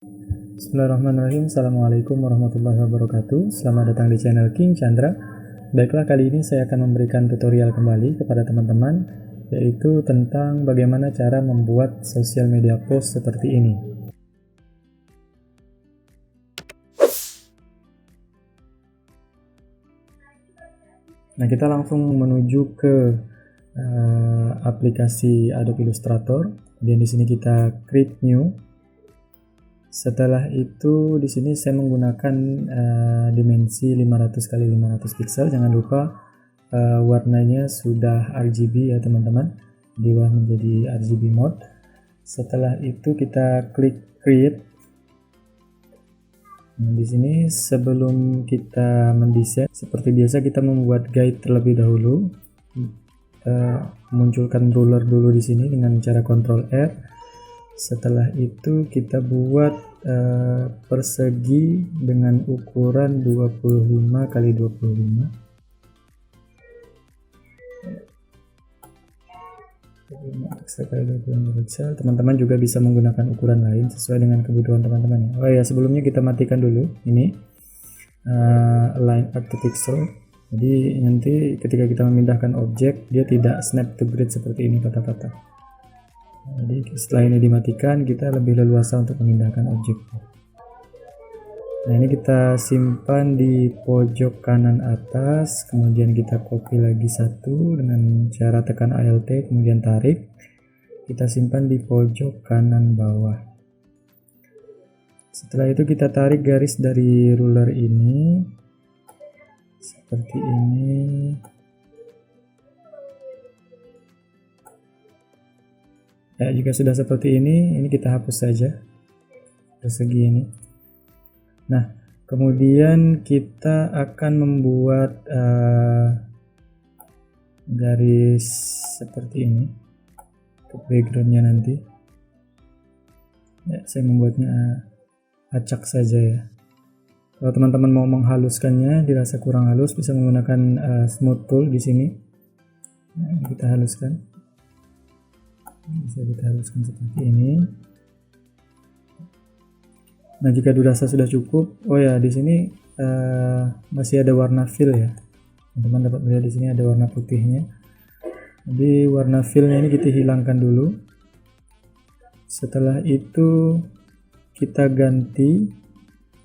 Bismillahirrahmanirrahim. Assalamualaikum warahmatullahi wabarakatuh. Selamat datang di channel King Chandra. Baiklah, kali ini saya akan memberikan tutorial kembali kepada teman-teman, yaitu tentang bagaimana cara membuat social media post seperti ini. Nah, kita langsung menuju ke aplikasi Adobe Illustrator. Dan di sini kita create new. Setelah itu di sini saya menggunakan dimensi 500 x 500 pixel. Jangan lupa warnanya sudah RGB ya teman-teman, diubah menjadi RGB mode. Setelah itu kita klik create. Nah, di sini sebelum kita mendesain, seperti biasa kita membuat guide terlebih dahulu. Kita munculkan ruler dulu di sini dengan cara Ctrl R. Setelah itu kita buat persegi dengan ukuran 25 x 25. Teman-teman juga bisa menggunakan ukuran lain sesuai dengan kebutuhan teman-teman ya. Oh ya, sebelumnya kita matikan dulu ini align art to pixel. Jadi nanti ketika kita memindahkan objek, dia tidak snap to grid seperti ini kata-kata. Jadi setelah ini dimatikan, kita lebih leluasa untuk memindahkan objek. Nah, ini kita simpan di pojok kanan atas, kemudian kita copy lagi satu dengan cara tekan Alt kemudian tarik. Kita simpan di pojok kanan bawah. Setelah itu kita tarik garis dari ruler ini seperti ini. Ya, jika sudah seperti ini kita hapus saja persegi ini. Nah, kemudian kita akan membuat garis seperti ini untuk backgroundnya nanti. Ya, saya membuatnya acak saja ya. Kalau teman-teman mau menghaluskannya, dirasa kurang halus, bisa menggunakan smooth tool di sini. Nah, kita haluskan. Bisa kita haluskan seperti ini. Nah, jika dirasa sudah cukup, oh ya, di sini masih ada warna fill ya. Teman-teman dapat melihat di sini ada warna putihnya. Jadi warna fillnya ini kita hilangkan dulu. Setelah itu kita ganti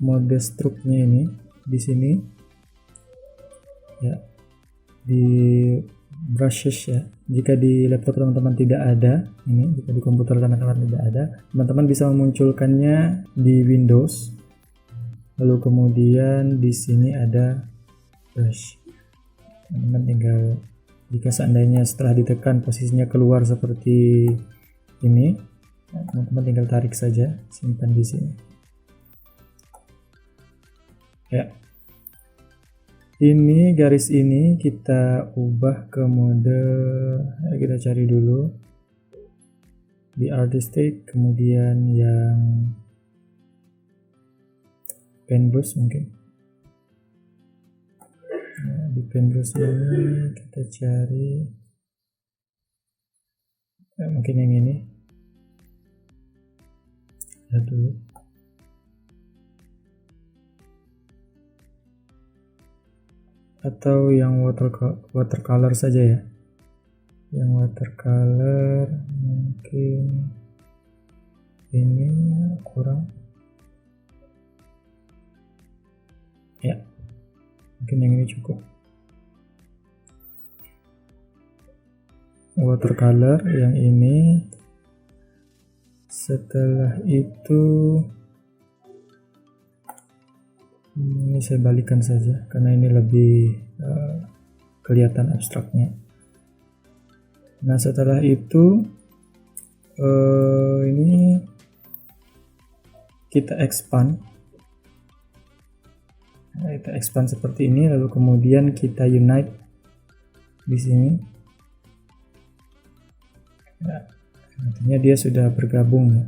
mode stroke-nya ini di sini. Ya, di brushes ya. Jika di laptop teman-teman tidak ada, ini jika di komputer teman-teman tidak ada, teman-teman bisa memunculkannya di Windows. Lalu kemudian di sini ada brush. Teman-teman tinggal, jika seandainya setelah ditekan posisinya keluar seperti ini, teman-teman tinggal tarik saja, simpan di sini. Ya. Ini garis ini kita ubah ke mode, kita cari dulu di artistic, kemudian yang pen brush mungkin. Nah, di pen brush ini kita cari mungkin yang ini. Lihat dulu. Atau yang watercolor saja ya. Yang watercolor mungkin ini kurang ya, mungkin yang ini cukup. Watercolor yang ini. Setelah itu ini saya balikan saja karena ini lebih kelihatan abstraknya. Nah, setelah itu ini kita expand. Nah, kita expand seperti ini, lalu kemudian kita unite di sini. Nah, artinya dia sudah bergabung ya.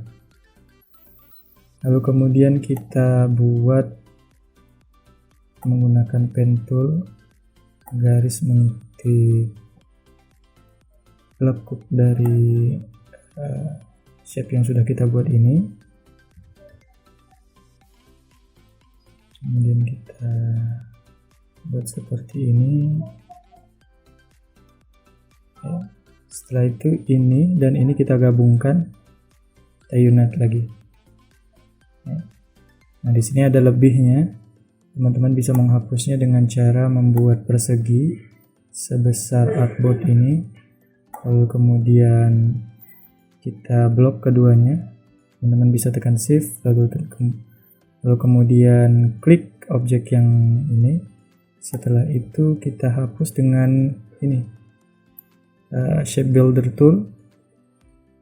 Lalu kemudian kita buat menggunakan pen tool, garis mengikuti lekuk dari shape yang sudah kita buat ini. Kemudian kita buat seperti ini ya. Setelah itu ini dan ini kita gabungkan, kita unite lagi ya. Nah di sini ada lebihnya, teman-teman bisa menghapusnya dengan cara membuat persegi sebesar artboard ini, lalu kemudian kita blok keduanya, teman-teman bisa tekan shift lalu kemudian klik objek yang ini. Setelah itu kita hapus dengan ini shape builder tool,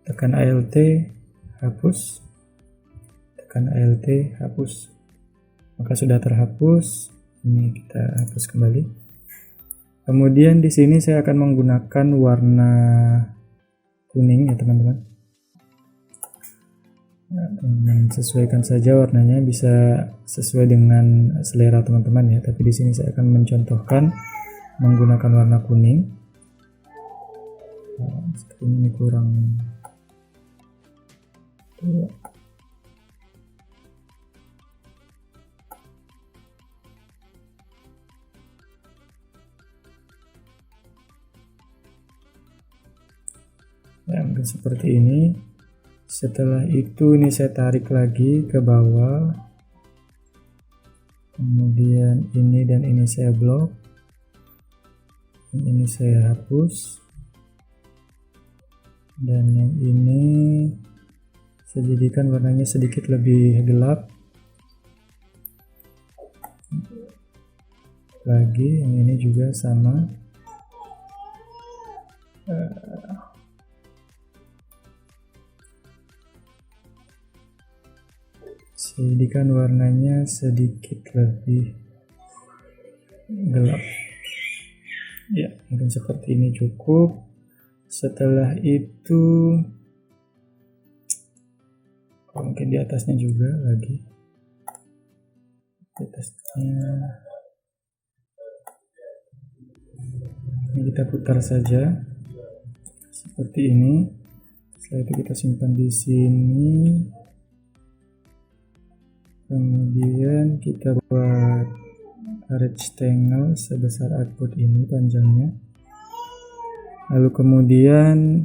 tekan Alt hapus, tekan Alt hapus, maka sudah terhapus. Ini kita hapus kembali. Kemudian di sini saya akan menggunakan warna kuning ya teman-teman. Nah, sesuaikan saja warnanya, bisa sesuai dengan selera teman-teman ya, tapi di sini saya akan mencontohkan menggunakan warna kuning. Nah, seperti ini kurang ya, mungkin seperti ini. Setelah itu ini saya tarik lagi ke bawah, kemudian ini dan ini saya blok, ini saya hapus, dan yang ini saya jadikan warnanya sedikit lebih gelap lagi. Yang ini juga sama. Jadikan warnanya sedikit lebih gelap ya, mungkin seperti ini cukup. Setelah itu mungkin di atasnya juga lagi, di atasnya ini kita putar saja seperti ini. Setelah itu kita simpan di sini. Kemudian kita buat rectangle sebesar artboard ini panjangnya. Lalu kemudian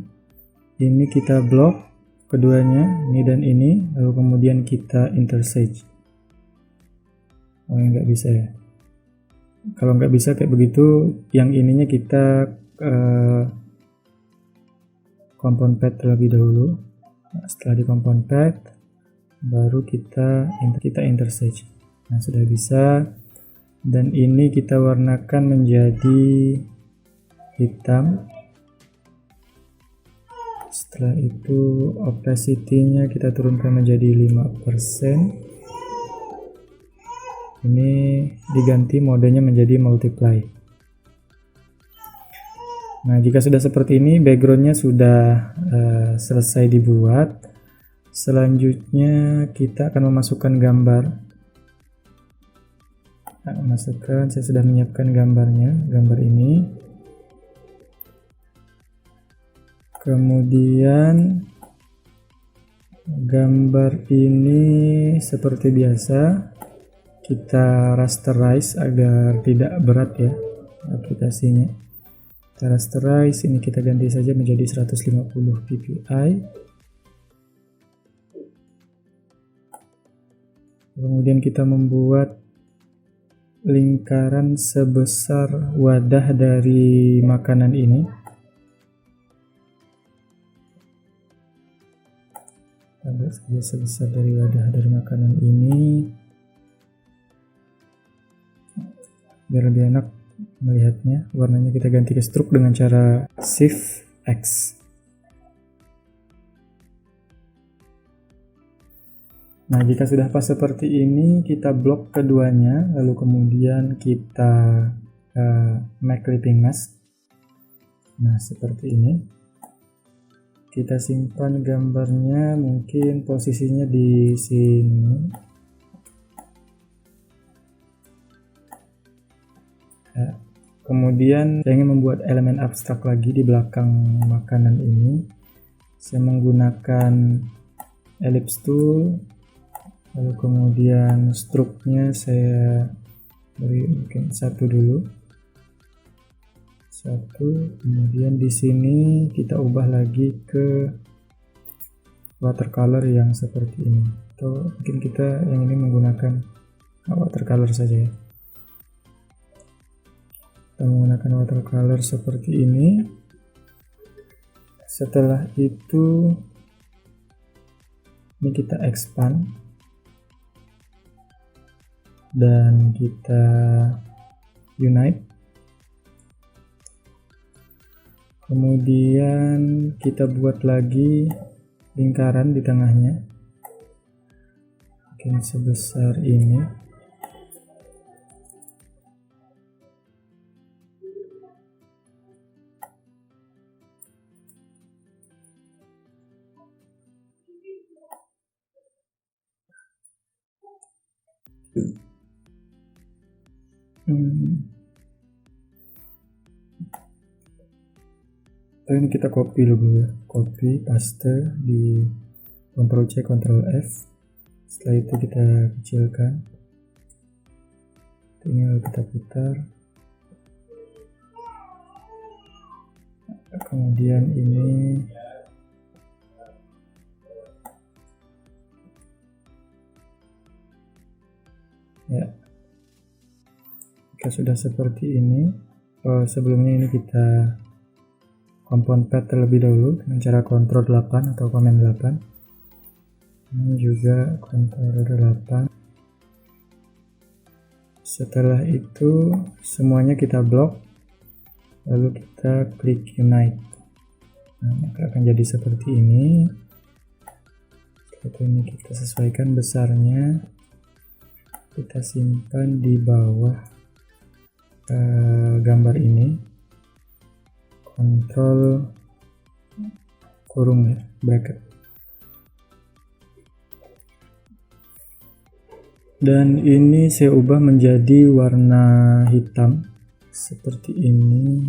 ini kita blok keduanya, ini dan ini. Lalu kemudian kita intersage. Oh nggak bisa ya. Kalau nggak bisa kayak begitu, yang ininya kita compound pad terlebih dahulu. Nah, setelah di compound pad baru kita intersage. Nah sudah bisa, dan ini kita warnakan menjadi hitam. Setelah itu opacity-nya kita turunkan menjadi 5%. Ini diganti modenya menjadi multiply. Nah jika sudah seperti ini, backgroundnya sudah selesai dibuat. Selanjutnya kita akan memasukkan gambar. Saya sudah menyiapkan gambarnya, gambar ini. Kemudian gambar ini seperti biasa kita rasterize agar tidak berat ya aplikasinya. Kita rasterize, ini kita ganti saja menjadi 150 ppi. Kemudian kita membuat lingkaran sebesar wadah dari makanan ini. Kita buat saja sebesar dari wadah dari makanan ini, biar lebih enak melihatnya. Warnanya kita ganti ke stroke dengan cara Shift X. Nah jika sudah pas seperti ini, kita blok keduanya, lalu kemudian kita make clipping mask. Nah seperti ini. Kita simpan gambarnya, mungkin posisinya di sini. Nah, kemudian saya ingin membuat elemen abstrak lagi di belakang makanan ini. Saya menggunakan ellipse tool, Lalu kemudian struknya saya beri mungkin 1 dulu, 1. Kemudian di sini kita ubah lagi ke watercolor yang seperti ini, atau mungkin kita yang ini menggunakan watercolor saja ya. Kita menggunakan watercolor seperti ini. Setelah itu ini kita expand dan kita unite. Kemudian kita buat lagi lingkaran di tengahnya, mungkin sebesar ini. Ini kita copy dulu ya, copy paste di Ctrl C Ctrl F. Setelah itu kita kecilkan, tinggal kita putar, kemudian ini ya, jika sudah seperti ini. Sebelumnya ini kita compound pad terlebih dahulu dengan cara Ctrl 8 atau Command 8. Ini juga Ctrl 8. Setelah itu semuanya kita blok, lalu kita klik Unite. Nah, maka akan jadi seperti ini. Seperti ini kita sesuaikan besarnya. Kita simpan di bawah gambar ini. Kontrol kurung ya, bracket. Dan ini saya ubah menjadi warna hitam seperti ini.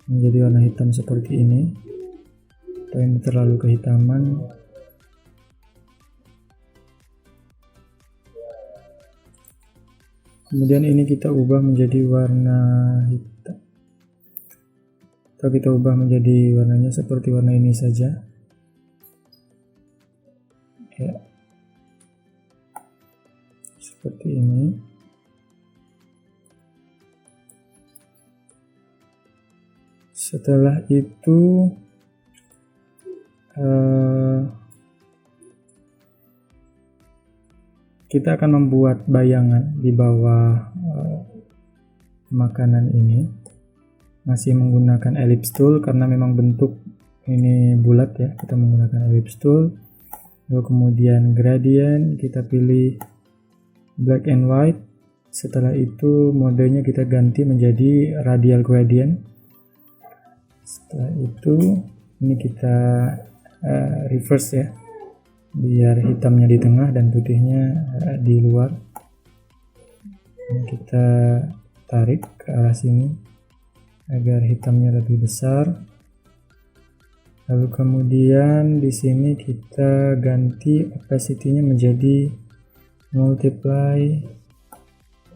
Menjadi warna hitam seperti ini. Atau ini terlalu kehitaman. Kemudian ini kita ubah menjadi warna hitam, atau kita ubah menjadi warnanya seperti warna ini saja ya, seperti ini. Setelah itu kita akan membuat bayangan di bawah makanan ini, masih menggunakan ellipse tool karena memang bentuk ini bulat ya. Kita menggunakan ellipse tool, lalu kemudian gradient kita pilih black and white. Setelah itu modenya kita ganti menjadi radial gradient. Setelah itu ini kita reverse ya, biar hitamnya di tengah dan putihnya di luar. Ini kita tarik ke arah sini agar hitamnya lebih besar. Lalu kemudian di sini kita ganti opacity-nya menjadi multiply,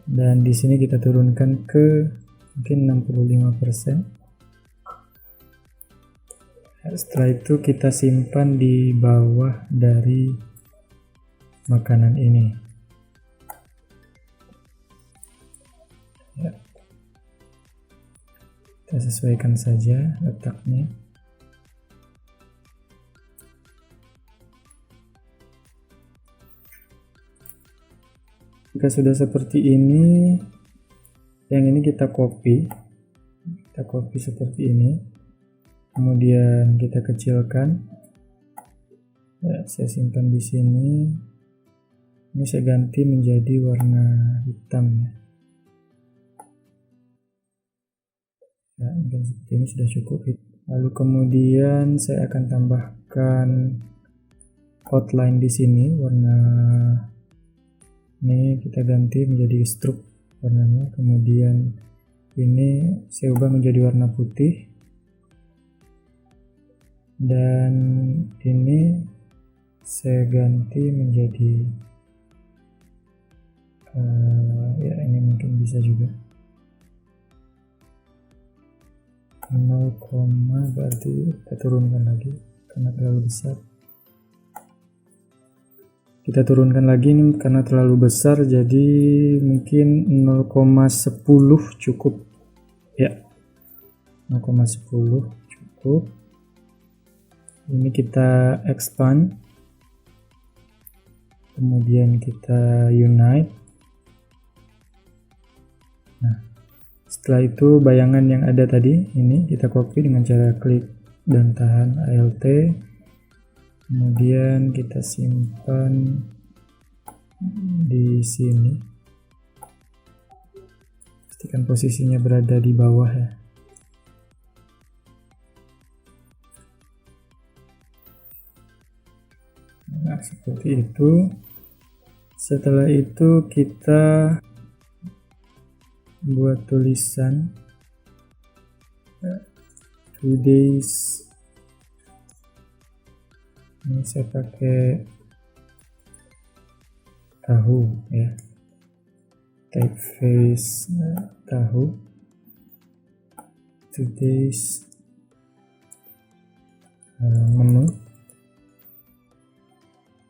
dan di sini kita turunkan ke mungkin 65%. Setelah itu kita simpan di bawah dari makanan ini ya. Kita sesuaikan saja letaknya. Jika sudah seperti ini, yang ini kita copy seperti ini. Kemudian kita kecilkan ya, saya simpan di sini. Ini saya ganti menjadi warna hitam ya. Mungkin seperti ini sudah cukup. Lalu kemudian saya akan tambahkan outline di sini, warna ini kita ganti menjadi stroke warnanya. Kemudian ini saya ubah menjadi warna putih. Dan ini saya ganti menjadi ya ini mungkin bisa juga 0, berarti kita turunkan lagi karena terlalu besar. Kita turunkan lagi nih karena terlalu besar, jadi mungkin 0,10 cukup ya, 0,10 cukup. Ini kita expand, kemudian kita unite. Nah, setelah itu bayangan yang ada tadi ini kita copy dengan cara klik dan tahan Alt, kemudian kita simpan di sini. Pastikan posisinya berada di bawah ya. Nah, seperti itu. Setelah itu kita buat tulisan today's. Ini saya pakai tahu ya, typeface tahu, today's menu.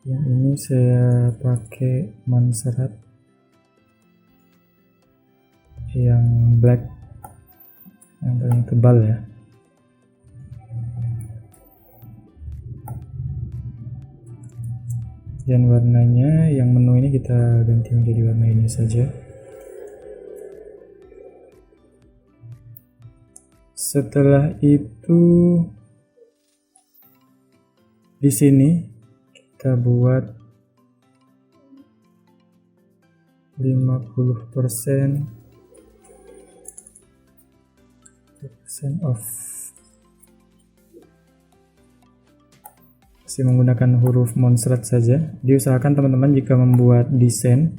Yang ini saya pakai Montserrat yang black, yang paling tebal ya. Dan warnanya yang menu ini kita ganti menjadi warna ini saja. Setelah itu di sini kita buat 50% off. Masih menggunakan huruf Montserrat saja. Diusahakan teman-teman jika membuat desain,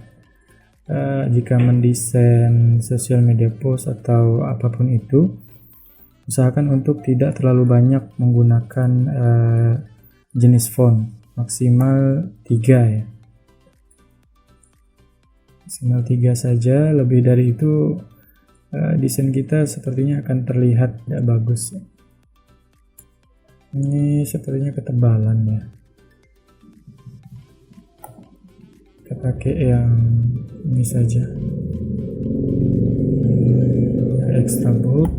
jika mendesain sosial media post atau apapun itu, usahakan untuk tidak terlalu banyak menggunakan jenis font, maksimal 3 ya. Maksimal 3 saja, lebih dari itu desain kita sepertinya akan terlihat tidak bagus. Ini sepertinya ketebalan ya. Kita pakai yang ini saja, extra bold.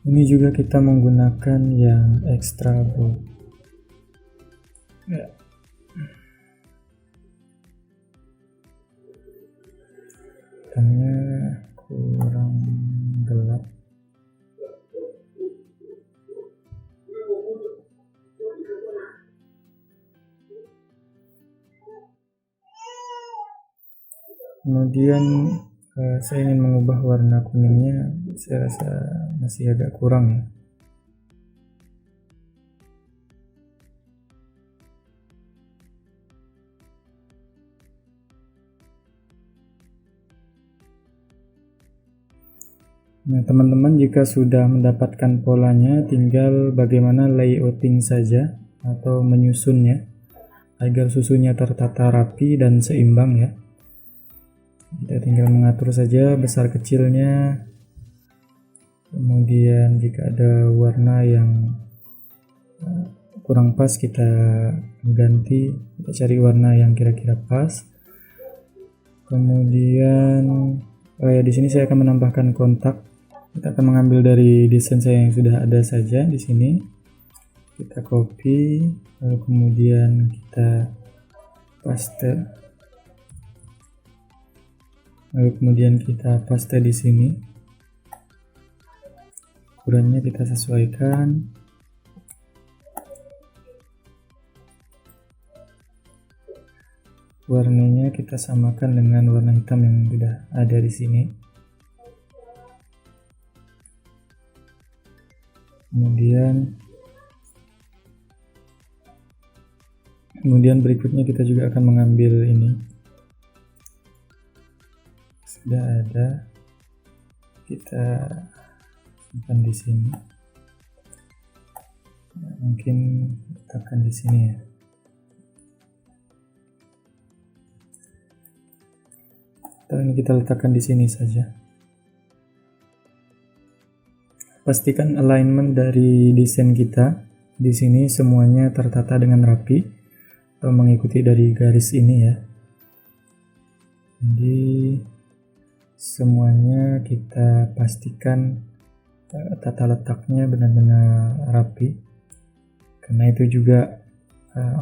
Ini juga kita menggunakan yang extra bold ya. Hitamnya kurang gelap. Kemudian saya ingin mengubah warna kuningnya, saya rasa masih agak kurang ya. Nah, teman-teman jika sudah mendapatkan polanya, tinggal bagaimana layouting saja atau menyusunnya agar susunya tertata rapi dan seimbang ya. Kita tinggal mengatur saja besar kecilnya. Kemudian jika ada warna yang kurang pas, kita ganti, kita cari warna yang kira-kira pas. Kemudian di sini saya akan menambahkan kontak. Kita akan mengambil dari desain saya yang sudah ada saja di sini. Kita copy, lalu kemudian kita paste. Lalu kemudian kita paste di sini. Ukurannya kita sesuaikan. Warnanya kita samakan dengan warna hitam yang sudah ada di sini. Kemudian berikutnya kita juga akan mengambil ini. Sudah ada, kita simpan di sini. Mungkin letakkan di sini ya. Setelah ini kita letakkan di sini saja. Pastikan alignment dari desain kita di sini semuanya tertata dengan rapi atau mengikuti dari garis ini ya. Jadi semuanya kita pastikan tata letaknya benar-benar rapi, karena itu juga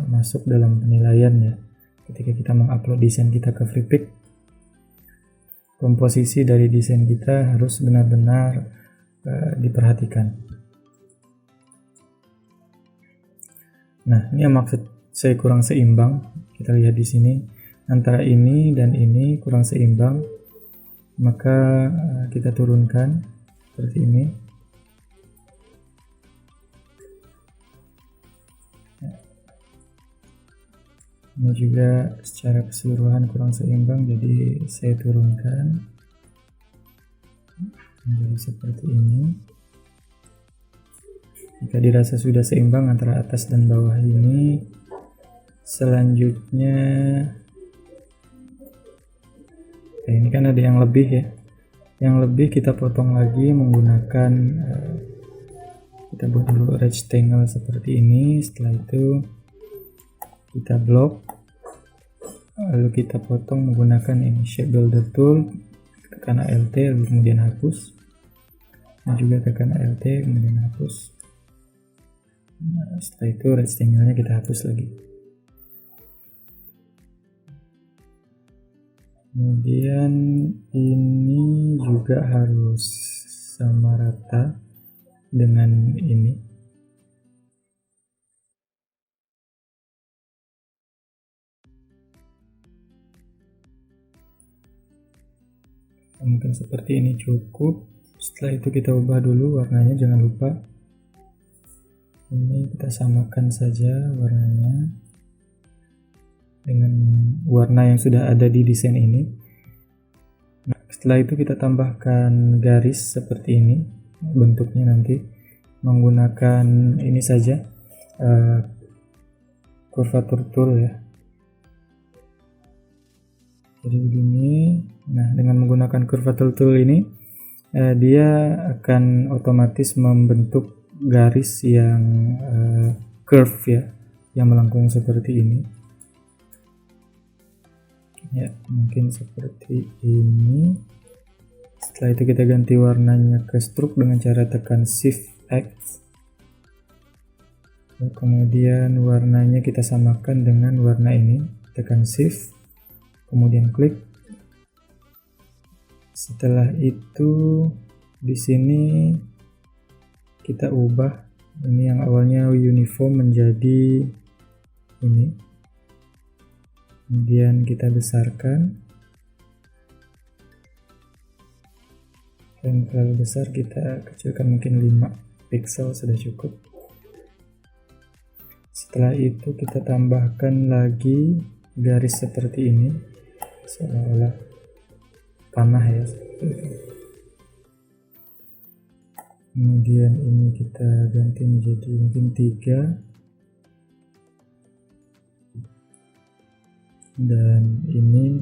masuk dalam penilaian ya. Ketika kita mengupload desain kita ke Freepik, komposisi dari desain kita harus benar-benar diperhatikan. Nah, ini yang maksud saya kurang seimbang. Kita lihat di sini antara ini dan ini kurang seimbang, maka kita turunkan seperti ini. Ini juga secara keseluruhan kurang seimbang, jadi saya turunkan menjadi seperti ini. Jika dirasa sudah seimbang antara atas dan bawah ini, selanjutnya ini kan ada yang lebih ya. Yang lebih kita potong lagi menggunakan kita buat dulu rectangle seperti ini. Setelah itu kita blok, lalu kita potong menggunakan ini shape builder tool, tekan Alt lalu kemudian hapus, dan juga tekan Alt kemudian hapus. Nah, setelah itu rectangle-nya kita hapus lagi. Kemudian ini juga harus sama rata dengan ini. Mungkin seperti ini cukup. Setelah itu kita ubah dulu warnanya, jangan lupa. Ini kita samakan saja warnanya dengan warna yang sudah ada di desain ini. Nah, setelah itu kita tambahkan garis seperti ini. Bentuknya nanti menggunakan ini saja, curvature tool ya. Jadi begini. Nah, dengan menggunakan curvature tool ini, dia akan otomatis membentuk garis yang curve ya, yang melengkung seperti ini. Ya, mungkin seperti ini. Setelah itu kita ganti warnanya ke stroke dengan cara tekan Shift X. Kemudian warnanya kita samakan dengan warna ini, tekan Shift, kemudian klik. Setelah itu di sini kita ubah ini yang awalnya uniform menjadi ini. Kemudian kita besarkan. Dan terlalu besar kita kecilkan, mungkin 5 pixel sudah cukup. Setelah itu kita tambahkan lagi garis seperti ini, seolah-olah panah ya. Kemudian ini kita ganti menjadi mungkin 3, dan ini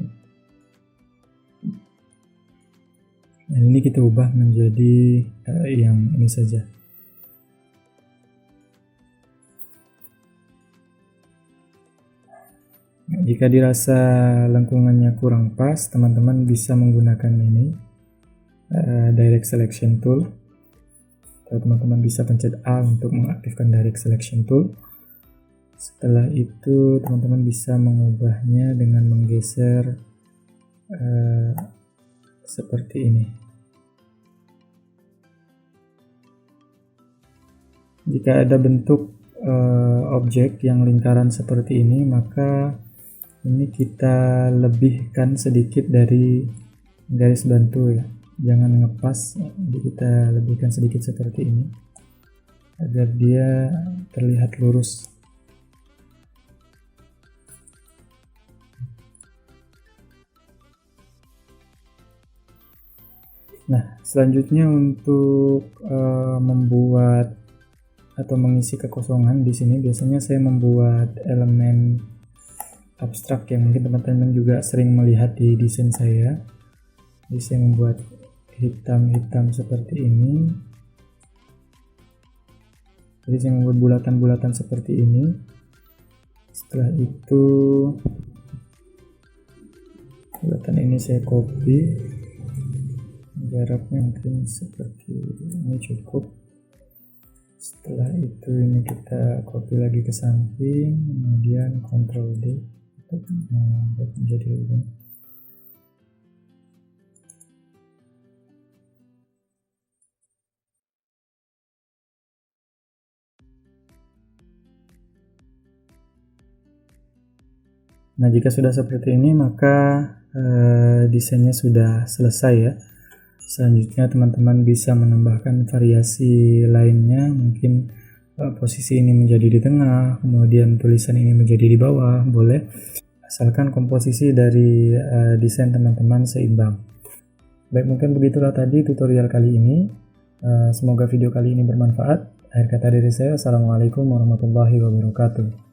kita ubah menjadi yang ini saja. Nah, jika dirasa lengkungannya kurang pas, teman-teman bisa menggunakan ini direct selection tool, atau teman-teman bisa pencet A untuk mengaktifkan direct selection tool. Setelah itu teman-teman bisa mengubahnya dengan menggeser seperti ini. Jika ada bentuk objek yang lingkaran seperti ini, maka ini kita lebihkan sedikit dari garis bantu ya, jangan ngepas, jadi kita lebihkan sedikit seperti ini agar dia terlihat lurus. Nah, selanjutnya untuk membuat atau mengisi kekosongan di sini, biasanya saya membuat elemen abstrak yang mungkin teman-teman juga sering melihat di desain saya. Jadi saya membuat hitam-hitam seperti ini. Jadi saya membuat bulatan-bulatan seperti ini. Setelah itu bulatan ini saya copy, jaraknya mungkin seperti ini cukup. Setelah itu ini kita copy lagi ke samping, kemudian Ctrl D untuk membuat menjadi ini. Nah, jika sudah seperti ini maka desainnya sudah selesai ya. Selanjutnya teman-teman bisa menambahkan variasi lainnya, mungkin posisi ini menjadi di tengah, kemudian tulisan ini menjadi di bawah, boleh, asalkan komposisi dari desain teman-teman seimbang. Baik, mungkin begitulah tadi tutorial kali ini. Semoga video kali ini bermanfaat. Akhir kata dari saya, Assalamualaikum warahmatullahi wabarakatuh.